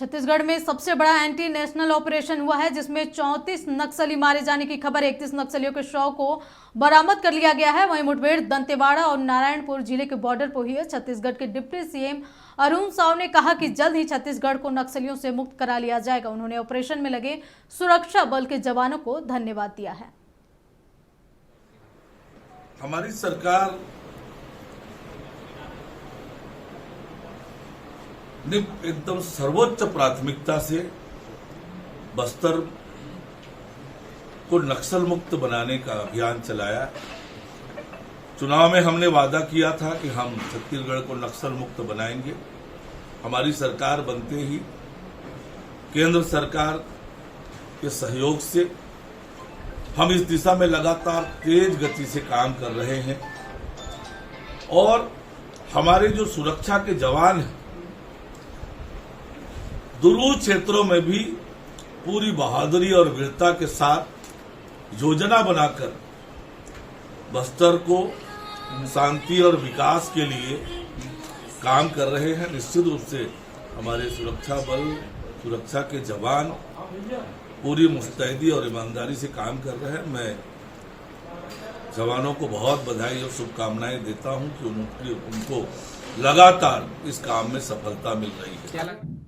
छत्तीसगढ़ में सबसे बड़ा एंटी नेशनल ऑपरेशन हुआ है, जिसमें 34 नक्सली मारे जाने की खबर। 31 नक्सलियों के शव को बरामद कर लिया गया है। वहीं मुठभेड़ दंतेवाड़ा और नारायणपुर जिले के बॉर्डर पर हुई है। छत्तीसगढ़ के डिप्टी सीएम अरुण साव ने कहा कि जल्द ही छत्तीसगढ़ को नक्सलियों से मुक्त करा लिया जाएगा। उन्होंने ऑपरेशन में लगे सुरक्षा बल के जवानों को धन्यवाद दिया है। हमारी सरकार ने एकदम सर्वोच्च प्राथमिकता से बस्तर को नक्सल मुक्त बनाने का अभियान चलाया। चुनाव में हमने वादा किया था कि हम छत्तीसगढ़ को नक्सल मुक्त बनाएंगे। हमारी सरकार बनते ही केंद्र सरकार के सहयोग से हम इस दिशा में लगातार तेज गति से काम कर रहे हैं और हमारे जो सुरक्षा के जवान हैं दुर्गम क्षेत्रों में भी पूरी बहादुरी और वीरता के साथ योजना बनाकर बस्तर को शांति और विकास के लिए काम कर रहे हैं। निश्चित रूप से हमारे सुरक्षा बल, सुरक्षा के जवान पूरी मुस्तैदी और ईमानदारी से काम कर रहे हैं। मैं जवानों को बहुत बधाई और शुभकामनाएं देता हूं कि उनको लगातार इस काम में सफलता मिल रही है।